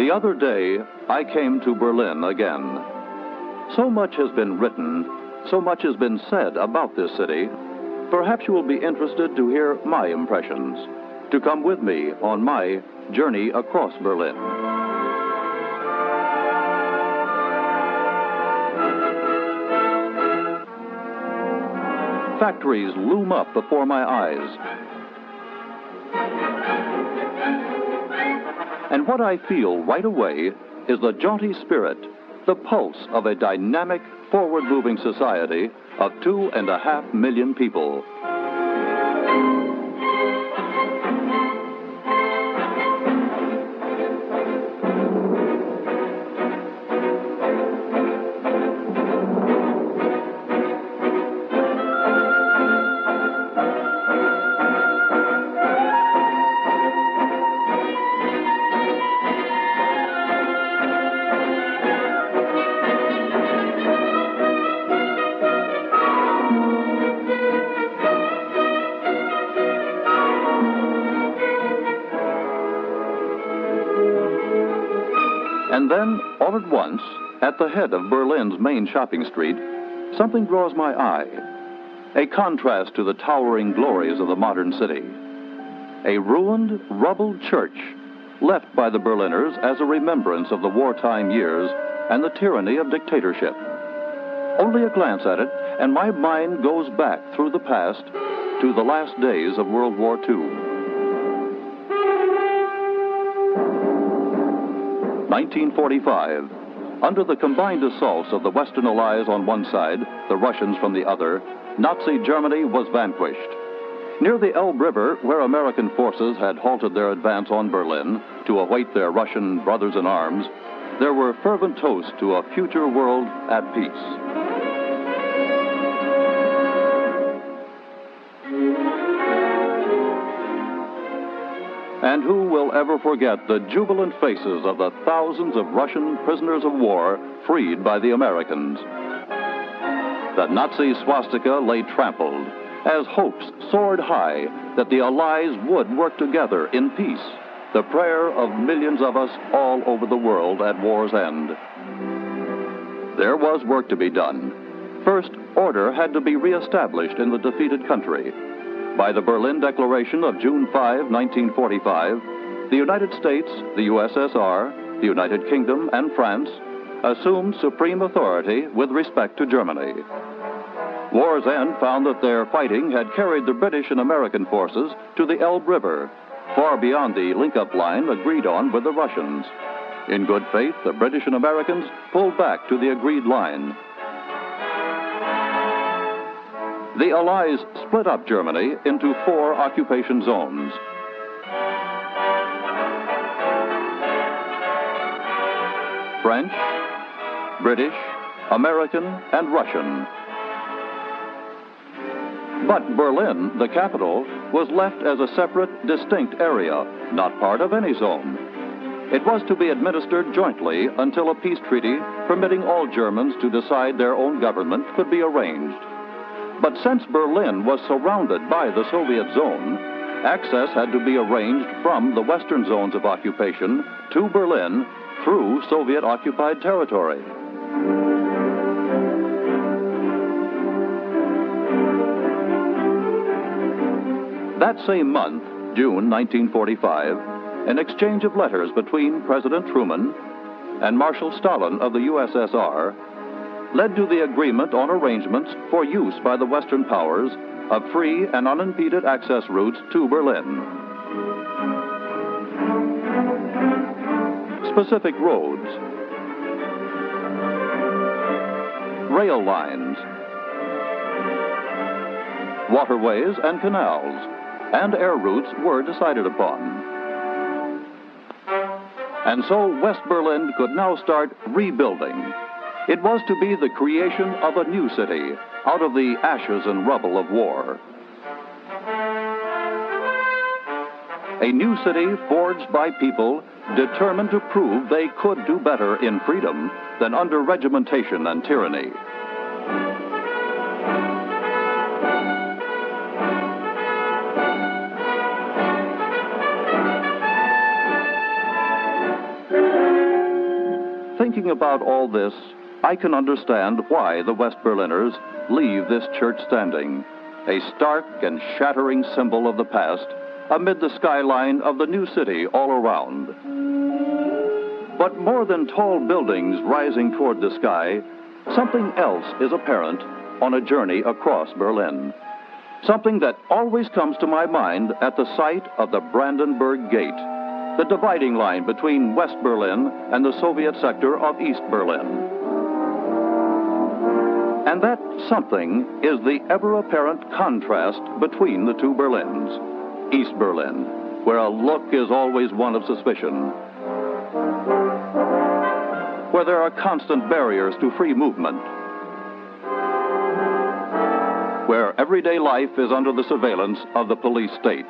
The other day, I came to Berlin again. So much has been written, so much has been said about this city. Perhaps you will be interested to hear my impressions, to come with me on my journey across Berlin. Factories loom up before my eyes. And what I feel right away is the jaunty spirit, the pulse of a dynamic, forward-moving society of 2.5 million people. And then, all at once, at the head of Berlin's main shopping street, something draws my eye. A contrast to the towering glories of the modern city. A ruined, rubbled church, left by the Berliners as a remembrance of the wartime years and the tyranny of dictatorship. Only a glance at it, and my mind goes back through the past to the last days of World War II. 1945. Under the combined assaults of the Western Allies on one side, the Russians from the other, Nazi Germany was vanquished. Near the Elbe River, where American forces had halted their advance on Berlin to await their Russian brothers in arms, there were fervent toasts to a future world at peace. And who will ever forget the jubilant faces of the thousands of Russian prisoners of war freed by the Americans? The Nazi swastika lay trampled as hopes soared high that the Allies would work together in peace, the prayer of millions of us all over the world at war's end. There was work to be done. First, order had to be reestablished in the defeated country. By the Berlin Declaration of June 5, 1945, the United States, the USSR, the United Kingdom, and France assumed supreme authority with respect to Germany. War's end found that their fighting had carried the British and American forces to the Elbe River, far beyond the link-up line agreed on with the Russians. In good faith, the British and Americans pulled back to the agreed line. The Allies split up Germany into 4 occupation zones. French, British, American, and Russian. But Berlin, the capital, was left as a separate, distinct area, not part of any zone. It was to be administered jointly until a peace treaty permitting all Germans to decide their own government could be arranged. But since Berlin was surrounded by the Soviet zone, access had to be arranged from the western zones of occupation to Berlin through Soviet-occupied territory. That same month, June 1945, an exchange of letters between President Truman and Marshal Stalin of the USSR led to the agreement on arrangements for use by the Western powers of free and unimpeded access routes to Berlin. Specific roads, rail lines, waterways and canals, and air routes were decided upon. And so West Berlin could now start rebuilding. It was to be the creation of a new city out of the ashes and rubble of war. A new city forged by people determined to prove they could do better in freedom than under regimentation and tyranny. thinking about all this, I can understand why the West Berliners leave this church standing, a stark and shattering symbol of the past, amid the skyline of the new city all around. But more than tall buildings rising toward the sky, something else is apparent on a journey across Berlin. Something that always comes to my mind at the sight of the Brandenburg Gate, the dividing line between West Berlin and the Soviet sector of East Berlin. And that something is the ever-apparent contrast between the two Berlins. East Berlin, where a look is always one of suspicion, where there are constant barriers to free movement, where everyday life is under the surveillance of the police state.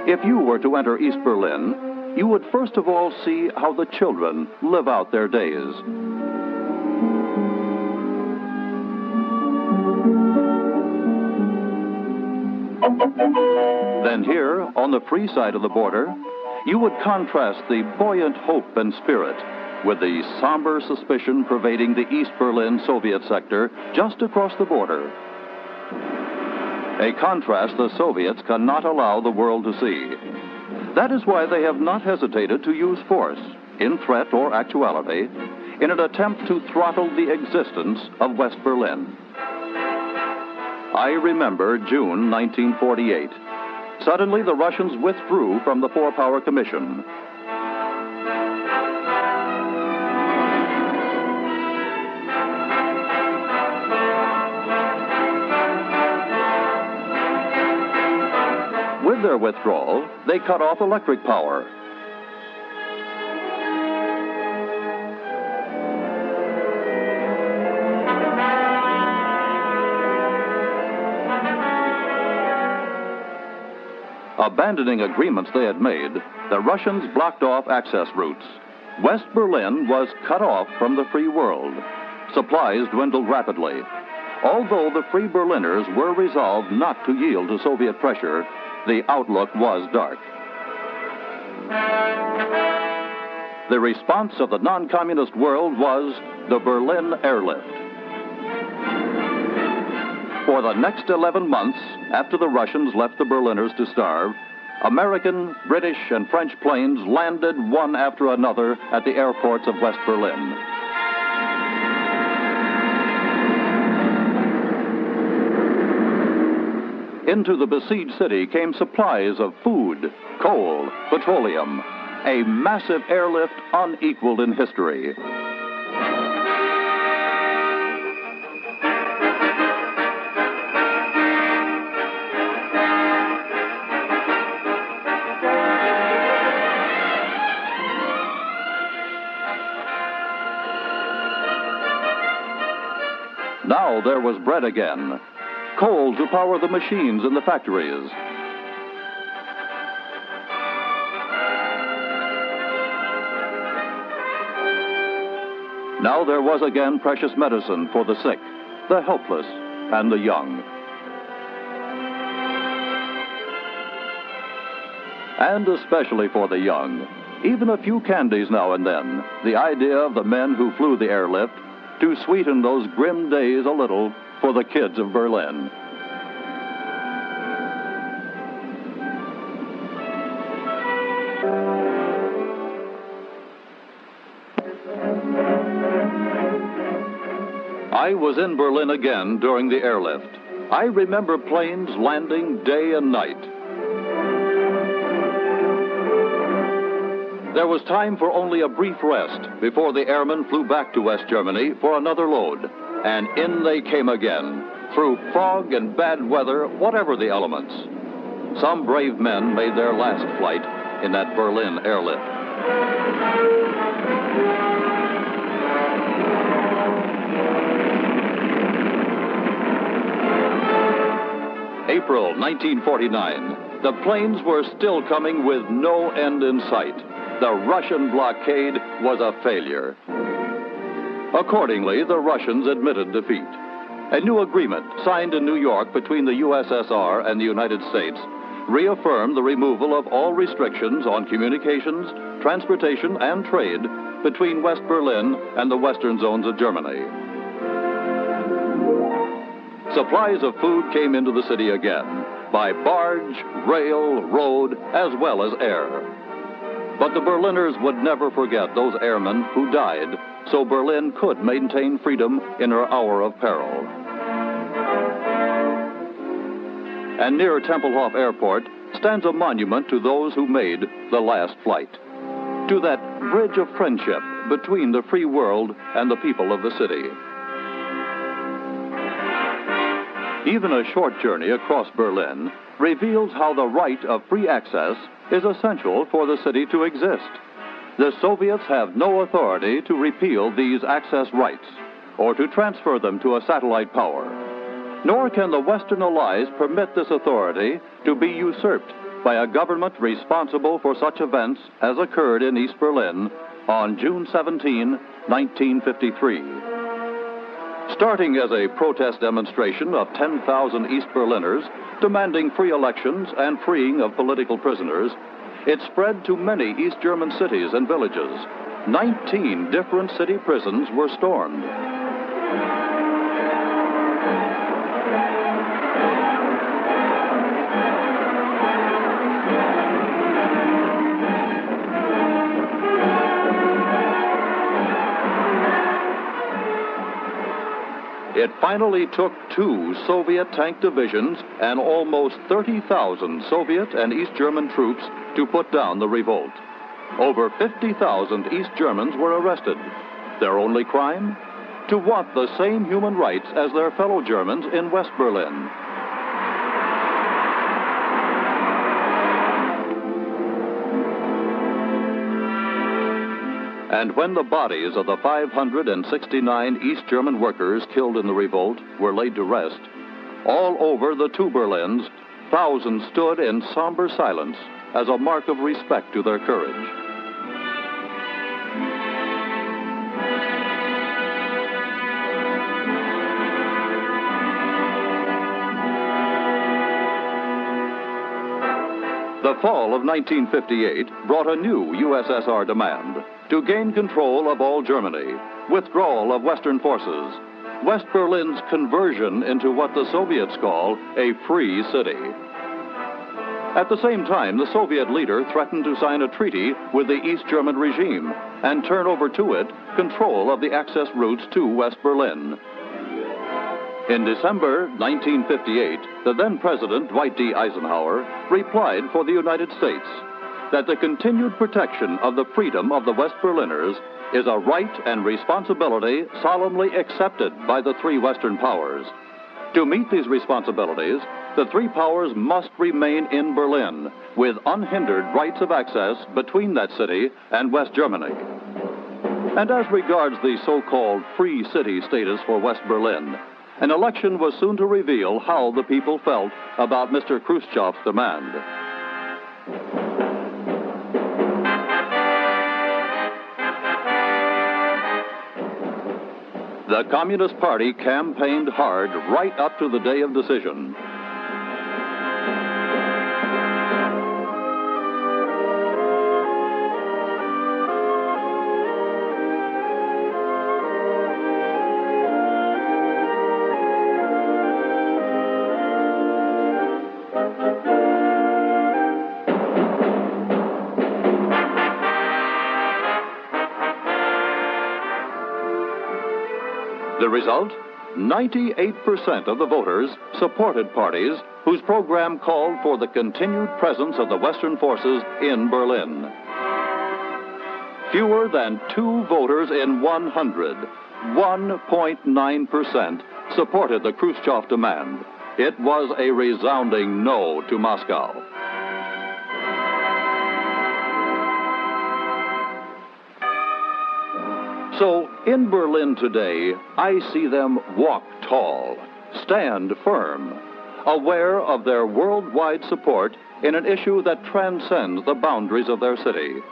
If you were to enter East Berlin, you would first of all see how the children live out their days. Then here, on the free side of the border, you would contrast the buoyant hope and spirit with the somber suspicion pervading the East Berlin Soviet sector just across the border. A contrast the Soviets cannot allow the world to see. That is why they have not hesitated to use force, in threat or actuality, in an attempt to throttle the existence of West Berlin. I remember June 1948. Suddenly, the Russians withdrew from the Four-Power Commission. With their withdrawal, they cut off electric power. Abandoning agreements they had made, the Russians blocked off access routes. West Berlin was cut off from the free world. Supplies dwindled rapidly. Although the Free Berliners were resolved not to yield to Soviet pressure, the outlook was dark. The response of the non-communist world was the Berlin airlift. For the next 11 months, after the Russians left the Berliners to starve, American, British, and French planes landed one after another at the airports of West Berlin. Into the besieged city came supplies of food, coal, petroleum, a massive airlift unequaled in history. Now there was bread again, coal to power the machines in the factories. Now there was again precious medicine for the sick, the helpless, and the young. And especially for the young, even a few candies now and then, the idea of the men who flew the airlift to sweeten those grim days a little for the kids of Berlin. I was in Berlin again during the airlift. I remember planes landing day and night. There was time for only a brief rest before the airmen flew back to West Germany for another load. And in they came again, through fog and bad weather, whatever the elements. Some brave men made their last flight in that Berlin airlift. April 1949. The planes were still coming with no end in sight. The Russian blockade was a failure. Accordingly, the Russians admitted defeat. A new agreement signed in New York between the USSR and the United States reaffirmed the removal of all restrictions on communications, transportation, and trade between West Berlin and the western zones of Germany. Supplies of food came into the city again, by barge, rail, road, as well as air. But the Berliners would never forget those airmen who died, so Berlin could maintain freedom in her hour of peril. And near Tempelhof Airport stands a monument to those who made the last flight, to that bridge of friendship between the free world and the people of the city. Even a short journey across Berlin reveals how the right of free access is essential for the city to exist. The Soviets have no authority to repeal these access rights or to transfer them to a satellite power. Nor can the Western allies permit this authority to be usurped by a government responsible for such events as occurred in East Berlin on June 17, 1953. Starting as a protest demonstration of 10,000 East Berliners demanding free elections and freeing of political prisoners, it spread to many East German cities and villages. 19 different city prisons were stormed. It finally took 2 Soviet tank divisions and almost 30,000 Soviet and East German troops to put down the revolt. Over 50,000 East Germans were arrested. Their only crime? To want the same human rights as their fellow Germans in West Berlin. And when the bodies of the 569 East German workers killed in the revolt were laid to rest, all over the 2 Berlins, thousands stood in somber silence as a mark of respect to their courage. The fall of 1958 brought a new USSR demand: to gain control of all Germany, withdrawal of Western forces, West Berlin's conversion into what the Soviets call a free city. At the same time, the Soviet leader threatened to sign a treaty with the East German regime and turn over to it control of the access routes to West Berlin. In December 1958, the then President Dwight D. Eisenhower replied for the United States that the continued protection of the freedom of the West Berliners is a right and responsibility solemnly accepted by the 3 Western powers. To meet these responsibilities, the 3 powers must remain in Berlin with unhindered rights of access between that city and West Germany. And as regards the so-called free city status for West Berlin, an election was soon to reveal how the people felt about Mr. Khrushchev's demand. The Communist Party campaigned hard right up to the day of decision. The result? 98% of the voters supported parties whose program called for the continued presence of the Western forces in Berlin. Fewer than 2 voters in 100, 1.9%, supported the Khrushchev demand. It was a resounding no to Moscow. So, in Berlin today, I see them walk tall, stand firm, aware of their worldwide support in an issue that transcends the boundaries of their city,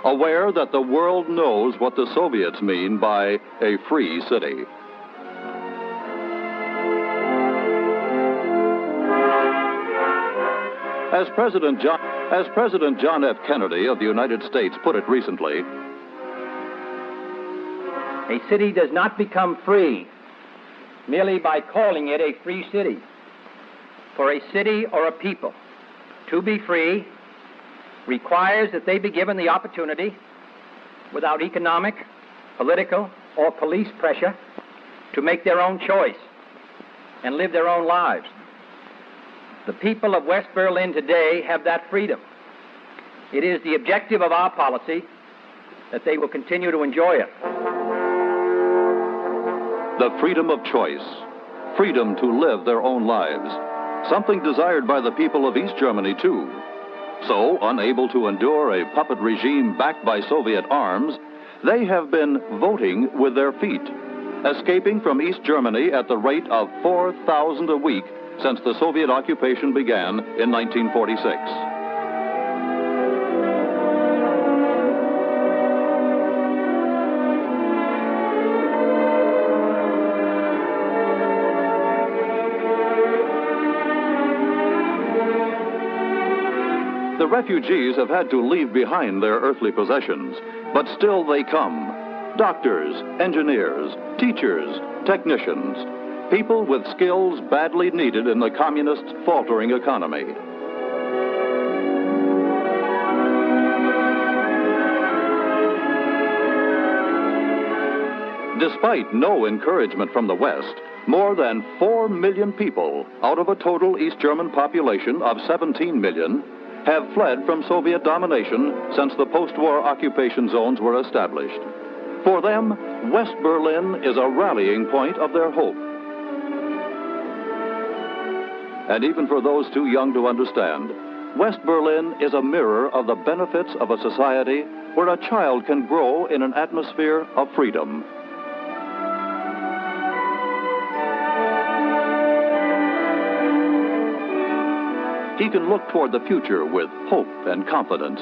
aware that the world knows what the Soviets mean by a free city. As President John F. Kennedy of the United States put it recently, A city does not become free merely by calling it a free city. For a city or a people to be free requires that they be given the opportunity, without economic, political, or police pressure, to make their own choice and live their own lives. The people of West Berlin today have that freedom. It is the objective of our policy that they will continue to enjoy it. The freedom of choice, freedom to live their own lives, something desired by the people of East Germany too. So, unable to endure a puppet regime backed by Soviet arms, they have been voting with their feet, escaping from East Germany at the rate of 4,000 a week since the Soviet occupation began in 1946. The refugees have had to leave behind their earthly possessions, but still they come. Doctors, engineers, teachers, technicians, people with skills badly needed in the communists' faltering economy. Despite no encouragement from the West, more than 4 million people out of a total East German population of 17 million have fled from Soviet domination since the post-war occupation zones were established. For them, West Berlin is a rallying point of their hope. And even for those too young to understand, West Berlin is a mirror of the benefits of a society where a child can grow in an atmosphere of freedom. He can look toward the future with hope and confidence.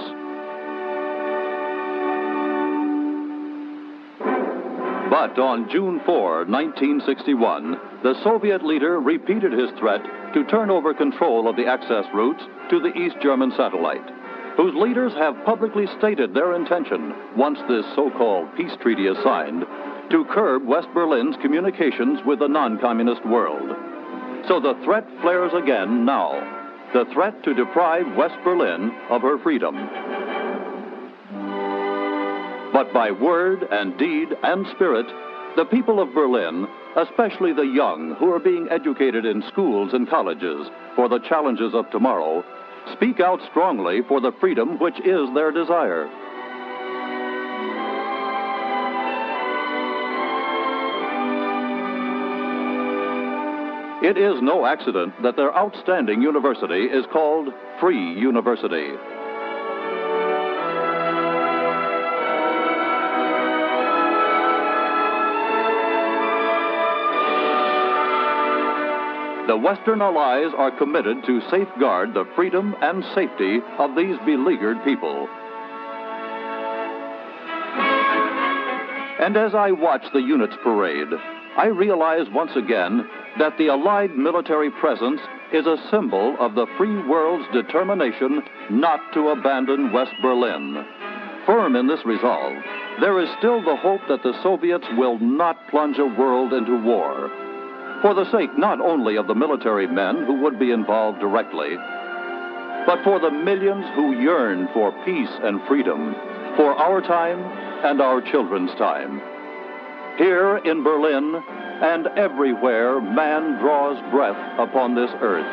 But on June 4, 1961, the Soviet leader repeated his threat to turn over control of the access routes to the East German satellite, whose leaders have publicly stated their intention, once this so-called peace treaty is signed, to curb West Berlin's communications with the non-communist world. So the threat flares again now. The threat to deprive West Berlin of her freedom. But by word and deed and spirit, the people of Berlin, especially the young who are being educated in schools and colleges for the challenges of tomorrow, speak out strongly for the freedom which is their desire. It is no accident that their outstanding university is called Free University. The Western Allies are committed to safeguard the freedom and safety of these beleaguered people. And as I watch the units parade, I realize once again that the Allied military presence is a symbol of the free world's determination not to abandon West Berlin. Firm in this resolve, there is still the hope that the Soviets will not plunge a world into war, for the sake not only of the military men who would be involved directly, but for the millions who yearn for peace and freedom, for our time and our children's time. Here in Berlin and everywhere man draws breath upon this earth.